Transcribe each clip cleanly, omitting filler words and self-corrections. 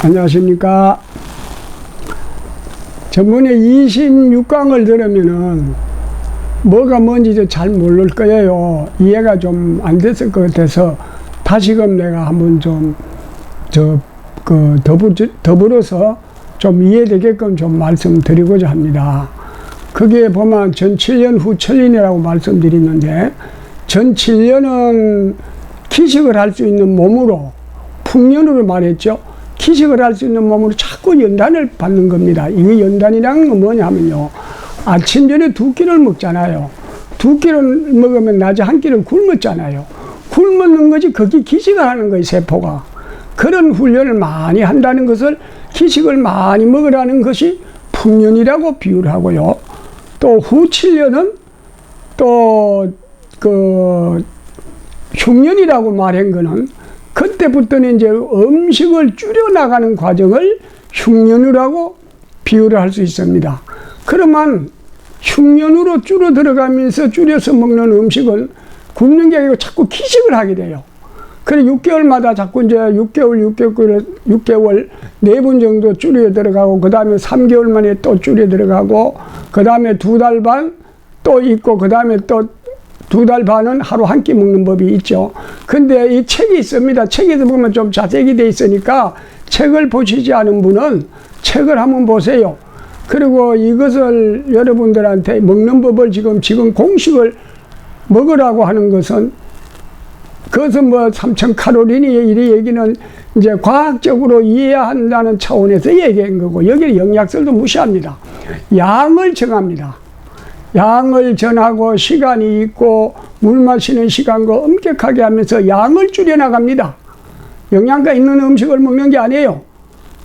안녕하십니까. 전번에 26강을 들으면은 뭐가 뭔지 잘 모를 거예요. 이해가 좀 안 됐을 것 같아서 다시금 내가 한번 좀 더불어서 좀 이해되게끔 좀 말씀드리고자 합니다. 거기에 보면 전 7년 후 천년이라고 말씀드리는데, 전 7년은 기식을 할 수 있는 몸으로, 풍년으로 말했죠. 기식을 할 수 있는 몸으로 자꾸 연단을 받는 겁니다. 이 연단이라는 건 뭐냐면요, 아침 전에 2끼를 먹잖아요. 2끼를 먹으면 낮에 1끼를 굶었잖아요. 굶는 거지 거기 기식을 하는 거예요, 세포가. 그런 훈련을 많이 한다는 것을, 기식을 많이 먹으라는 것이 풍년이라고 비유를 하고요. 또 후 7년은 또 흉년이라고 말한 거는, 그때부터는 이제 음식을 줄여나가는 과정을 흉년이라고 비유를 할 수 있습니다. 그러면 흉년으로 줄어들어가면서 줄여서 먹는 음식은 굶는 게 아니고 자꾸 기식을 하게 돼요. 그래 6개월마다 자꾸 이제 6개월 4번 정도 줄여 들어가고, 그 다음에 3개월 만에 또 줄여 들어가고, 그 다음에 2달 반 또 있고, 그 다음에 또 2달 반은 하루 한 끼 먹는 법이 있죠. 근데 이 책이 있습니다. 책에도 보면 좀 자세히 돼 있으니까, 책을 보시지 않은 분은 책을 한번 보세요. 그리고 이것을 여러분들한테 먹는 법을 지금 공식을 먹으라고 하는 것은, 그것은 뭐 3000칼로리니 이 얘기는 이제 과학적으로 이해해야 한다는 차원에서 얘기한 거고, 여기는 영양소도 무시합니다. 양을 정합니다. 양을 정하고 시간이 있고 물 마시는 시간과 엄격하게 하면서 양을 줄여나갑니다. 영양가 있는 음식을 먹는 게 아니에요.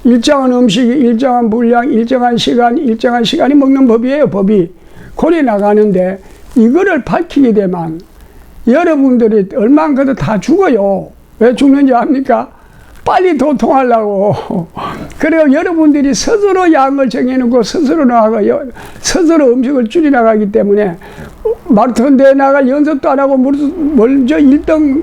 일정한 음식, 일정한 분량, 일정한 시간이 먹는 법이에요, 법이. 그래 나가는데, 이거를 밝히게 되면 여러분들이 얼마큼 다 죽어요. 왜 죽는지 압니까? 빨리 도통하려고. 그래서 여러분들이 스스로 양을 정해놓고 스스로 스스로 음식을 줄여나가기 때문에, 마라톤 대회 나갈 연습도 안 하고 먼저 1등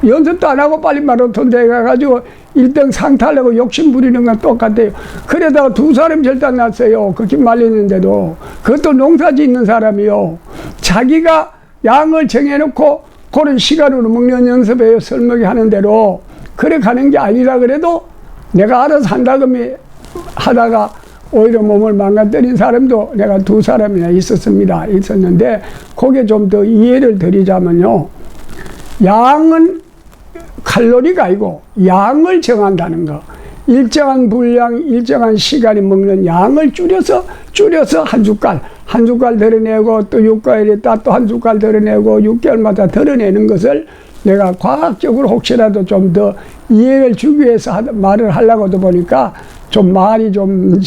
연습도 안 하고 빨리 마라톤 대회 가가지고 1등 상 타려고 욕심 부리는 건 똑같아요. 그러다가 2사람 절단 났어요. 그렇게 말리는데도. 그것도 농사 짓는 사람이요. 자기가 양을 정해놓고 그런 시간으로 먹는 연습해요. 설먹이 하는 대로. 그래 가는 게 아니라 그래도 내가 알아서 한다고 하다가 오히려 몸을 망가뜨린 사람도 내가 2사람이나 있었는데, 그게 좀 더 이해를 드리자면요, 양은 칼로리가 아니고 양을 정한다는 거. 일정한 분량, 일정한 시간에 먹는 양을 줄여서 한 숟갈 덜어내고, 또 6개월에 또 한 숟갈 덜어내고, 6개월마다 덜어내는 것을 내가 과학적으로 혹시라도 좀 더 이해를 주기 위해서 말을 하려고도 보니까 좀 말이 좀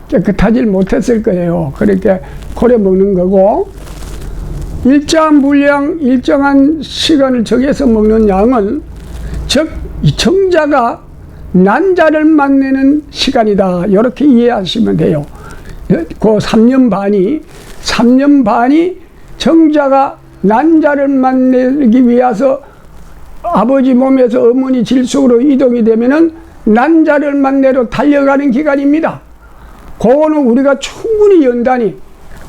깨끗하지 못했을 거예요. 그렇게 고래 먹는 거고, 일정한 분량, 일정한 시간을 정해서 먹는 양은, 즉 정자가 난자를 만나는 시간이다. 이렇게 이해하시면 돼요. 그 3년 반이 정자가 난자를 만나기 위해서 아버지 몸에서 어머니 질속으로 이동이 되면은 난자를 만나러 달려가는 기간입니다. 그거는 우리가 충분히 연단이,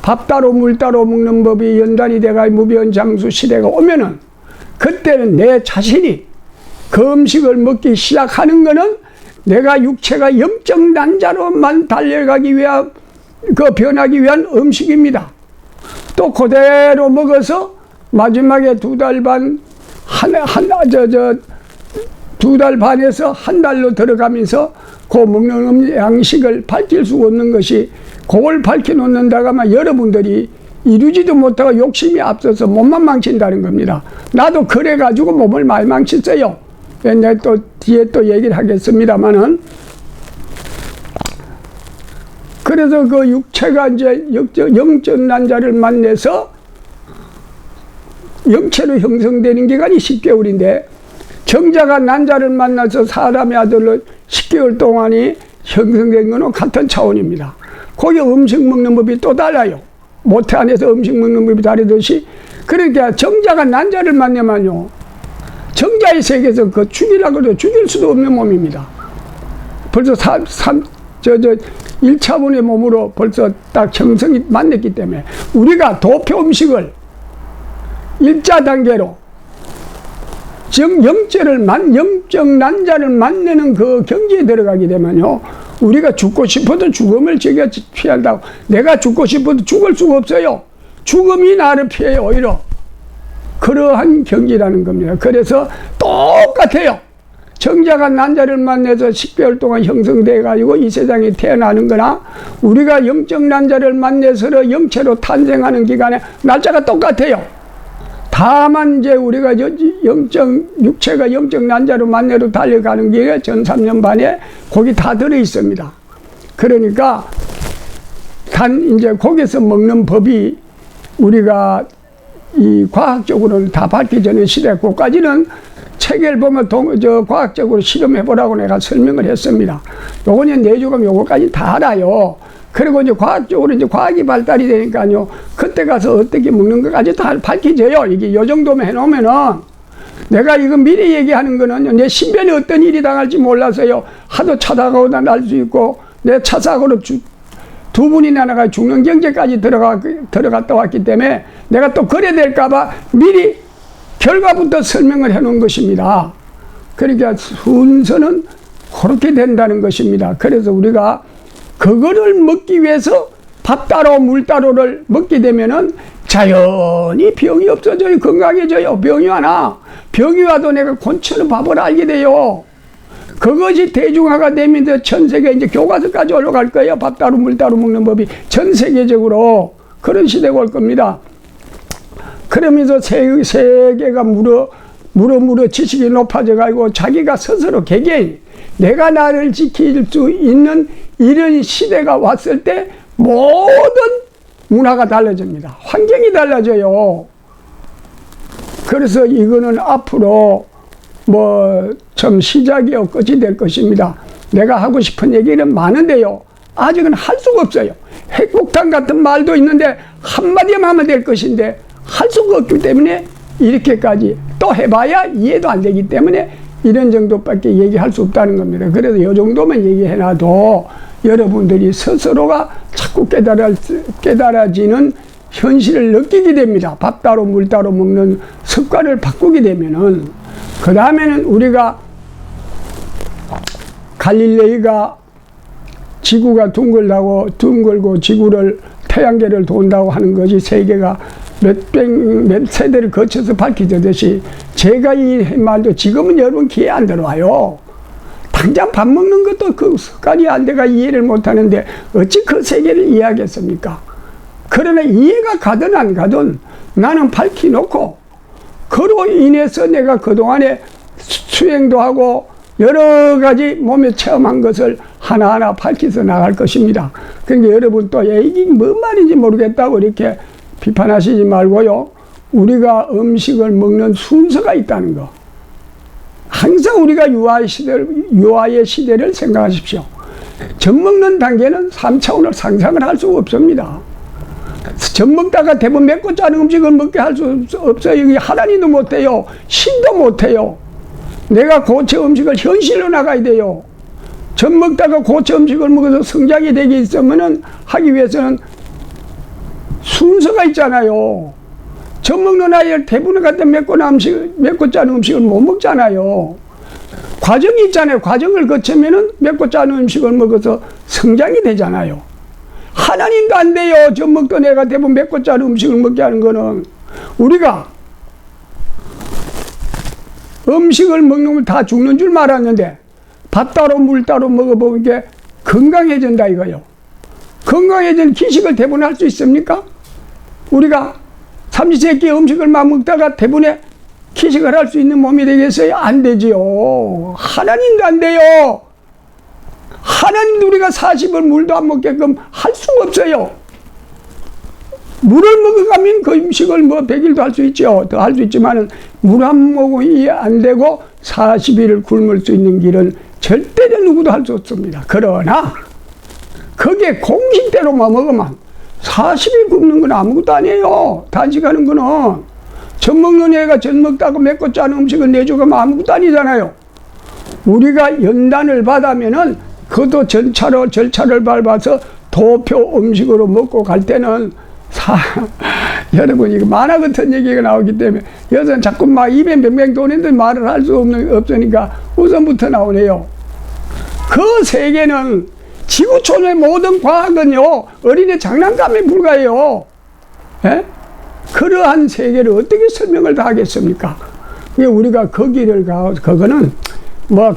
밥 따로 물 따로 먹는 법이 연단이 돼가 무변장수 시대가 오면은, 그때는 내 자신이 그 음식을 먹기 시작하는 거는 내가 육체가 영적 난자로만 달려가기 위한, 변하기 위한 음식입니다. 또 그대로 먹어서 마지막에 2달 반, 2달 반에서 1달로 들어가면서 그 먹는 양식을 밝힐 수 없는 것이, 그걸 밝혀놓는다고 하면 여러분들이 이루지도 못하고 욕심이 앞서서 몸만 망친다는 겁니다. 나도 그래가지고 몸을 많이 망쳤어요. 내가 또 뒤에 또 얘기를 하겠습니다만은, 그래서 그 육체가 이제 영적 난자를 만나서 영체로 형성되는 기간이 10개월인데, 정자가 난자를 만나서 사람의 아들로 10개월 동안이 형성된 것은 같은 차원입니다. 거기 음식 먹는 법이 또 달라요. 모태 안에서 음식 먹는 법이 다르듯이, 그러니까 정자가 난자를 만나면요, 정자의 세계에서 죽이려고 해도 죽일 수도 없는 몸입니다. 벌써 1차원의 몸으로 벌써 딱 형성이 만났기 때문에 우리가 도표 음식을 일자 단계로 영적 난자를 만나는 그 경지에 들어가게 되면요, 우리가 죽고 싶어도 죽음을 제가 피한다고. 내가 죽고 싶어도 죽을 수가 없어요. 죽음이 나를 피해요, 오히려. 그러한 경지라는 겁니다. 그래서 똑같아요. 정자가 난자를 만나서 10개월 동안 형성돼 가지고 이 세상에 태어나는 거나, 우리가 영적 난자를 만나서 영체로 탄생하는 기간에 날짜가 똑같아요. 다만 이제 우리가 육체가 영적 난자로 만나로 달려가는 길에 전 3년 반에 거기 다 들어 있습니다. 그러니까 이제 거기서 먹는 법이 우리가 이 과학적으로는 다 밝혀지는 시대, 그까지는 책을 보면 과학적으로 실험해보라고 내가 설명을 했습니다. 요거는 내주금 요거까지 다 알아요. 그리고 이제 과학적으로 이제 과학이 발달이 되니까요, 그때 가서 어떻게 먹는 것까지 다 밝혀져요. 이게 요 정도만 해놓으면은, 내가 이거 미리 얘기하는 거는 내 신변에 어떤 일이 당할지 몰라서요, 하도 차다가고 날 수 있고, 내 차사고로 두 분이나 나가 죽는 경제까지 들어갔다 왔기 때문에 내가 또 그래 될까봐 미리 결과부터 설명을 해놓은 것입니다. 그러니까 순서는 그렇게 된다는 것입니다. 그래서 우리가 그거를 먹기 위해서 밥 따로 물 따로를 먹게 되면은 자연히 병이 없어져요. 건강해져요. 병이 와나. 병이 와도 내가 곤치는 밥을 알게 돼요. 그것이 대중화가 되면서 전 세계 이제 교과서까지 올라갈 거예요. 밥 따로 물 따로 먹는 법이 전 세계적으로 그런 시대가 올 겁니다. 그러면서 세계가 무러 지식이 높아져 가지고 자기가 스스로 개개인 내가 나를 지킬 수 있는 이런 시대가 왔을 때 모든 문화가 달라집니다. 환경이 달라져요. 그래서 이거는 앞으로 참 시작이요 끝이 될 것입니다. 내가 하고 싶은 얘기는 많은데요, 아직은 할 수가 없어요. 핵폭탄 같은 말도 있는데 한마디만 하면 될 것인데 할 수가 없기 때문에 이렇게까지 또 해봐야 이해도 안 되기 때문에 이런 정도밖에 얘기할 수 없다는 겁니다. 그래서 이 정도만 얘기해놔도 여러분들이 스스로가 자꾸 깨달아지는 현실을 느끼게 됩니다. 밥 따로 물 따로 먹는 습관을 바꾸게 되면은, 그 다음에는 우리가 갈릴레이가 지구가 둥글고 지구를 태양계를 돈다고 하는 것이 세계가 몇 세대를 거쳐서 밝혀졌듯이, 제가 이 말도 지금은 여러분 귀에 안 들어와요. 당장 밥 먹는 것도 그 습관이 안 돼가 이해를 못하는데 어찌 그 세계를 이해하겠습니까? 그러나 이해가 가든 안 가든 나는 밝혀놓고, 그로 인해서 내가 그동안에 수행도 하고 여러 가지 몸에 체험한 것을 하나하나 밝혀서 나갈 것입니다. 그러니까 여러분 또 이게 뭔 말인지 모르겠다고 이렇게 비판하시지 말고요, 우리가 음식을 먹는 순서가 있다는 거, 항상 우리가 유아의 시대를 생각하십시오. 젖 먹는 단계는 3차원을 상상을 할 수가 없습니다. 젖 먹다가 대부분 맵고 짜는 음식을 먹게 할 수 없어요. 여기 하나님도 못해요. 신도 못해요. 내가 고체 음식을 현실로 나가야 돼요. 젖 먹다가 고체 음식을 먹어서 성장이 되게 있으면은 하기 위해서는 순서가 있잖아요. 젖 먹는 아이를 대부분 갖다 맵고 짜는 음식을 못 먹잖아요. 과정이 있잖아요. 과정을 거치면은 맵고 짜는 음식을 먹어서 성장이 되잖아요. 하나님도 안 돼요. 젖 먹던 애가 대부분 맵고 짜는 음식을 먹게 하는 거는. 우리가 음식을 먹는 걸 다 죽는 줄 말았는데 밥 따로 물 따로 먹어보니까 건강해진다 이거요. 건강해진 기식을 대부분 할 수 있습니까? 우리가 삼시세끼 음식을 막 먹다가 대부분의 기식을 할 수 있는 몸이 되겠어요? 안 되지요. 하나님도 안 돼요. 하나님도 우리가 40을 물도 안 먹게끔 할 수가 없어요. 물을 먹어가면 그 음식을 100일도 할 수 있죠. 더 할 수 있지만은 물 한 모금이 안 되고 40일을 굶을 수 있는 길은 절대로 누구도 할 수 없습니다. 그러나 그게 공식대로만 먹으면 40일 굶는 건 아무것도 아니에요. 단식하는 거는. 젖 먹는 애가 젖 먹다가 맵고 짠 음식을 내주면 아무것도 아니잖아요. 우리가 연단을 받으면은 그것도 절차를 밟아서 도표 음식으로 먹고 갈 때는 여러분, 이거 만화 같은 얘기가 나오기 때문에 여기서는 자꾸 막 입에 뱅뱅 도는데 말을 할 수 없으니까 우선부터 나오네요. 그 세계는 지구촌의 모든 과학은요, 어린애 장난감에 불과해요. 예? 그러한 세계를 어떻게 설명을 다 하겠습니까? 우리가 거기를 가서, 그거는 뭐,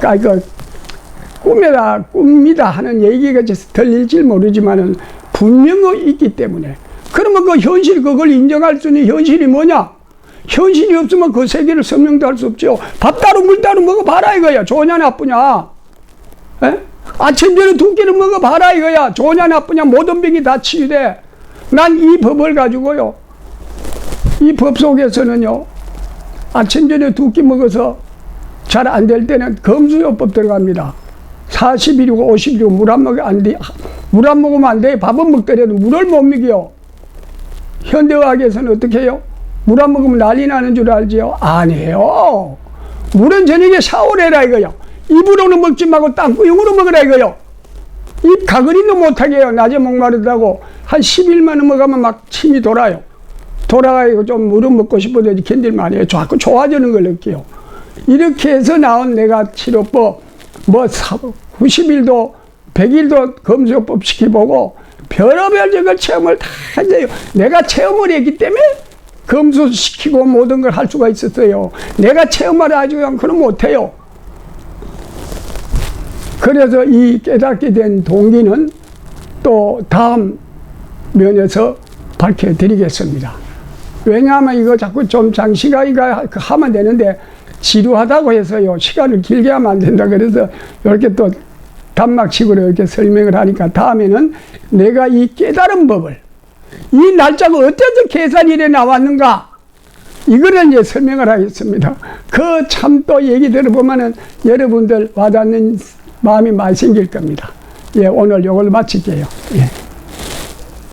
꿈이다 하는 얘기가 들릴지 모르지만은 분명히 있기 때문에. 그러면 그 현실, 그걸 인정할 수 있는 현실이 뭐냐? 현실이 없으면 그 세계를 설명도 할 수 없죠. 밥 따로 물 따로 먹어봐라 이거야. 좋으냐 나쁘냐? 에? 아침 전에 2끼를 먹어봐라 이거야. 좋으냐 나쁘냐? 모든 병이 다 치유돼. 난 이 법을 가지고요, 이 법 속에서는요, 아침 전에 2끼 먹어서 잘 안 될 때는 검수요법 들어갑니다. 40일이고 50일이고 물 안 먹으면 안 돼. 물 안 먹으면 안 돼. 밥은 먹더라도 물을 못 먹여. 현대의학에서는 어떻게 해요? 물 안 먹으면 난리 나는 줄 알지요? 아니에요. 물은 저녁에 샤워를 해라 이거요. 입으로는 먹지 말고 땀구용으로 먹으라 이거요. 입 가그리도 못하게 해요. 낮에 목마르다고. 한 10일만 넘어가면 막 침이 돌아요. 돌아가고 좀 물은 먹고 싶어도 견딜만 해요. 자꾸 좋아지는 걸 느껴요. 이렇게 해서 나온 내가 치료법, 뭐 90일도 100일도 검수요법 시켜보고 별의별 저걸 체험을 다 했어요. 내가 체험을 했기 때문에 검수시키고 모든 걸 할 수가 있었어요. 내가 체험을 하지 않고는 못해요. 그래서 이 깨닫게 된 동기는 또 다음 면에서 밝혀드리겠습니다. 왜냐하면 이거 자꾸 좀 장시간이가 하면 되는데 지루하다고 해서요, 시간을 길게 하면 안 된다. 그래서 이렇게 또 단막식으로 이렇게 설명을 하니까 다음에는 내가 이 깨달은 법을, 이 날짜가 어째서 계산일에 나왔는가, 이거를 이제 설명을 하겠습니다. 그 참 또 얘기 들어보면은 여러분들 와닿는 마음이 많이 생길 겁니다. 예, 오늘 이걸 마칠게요. 예.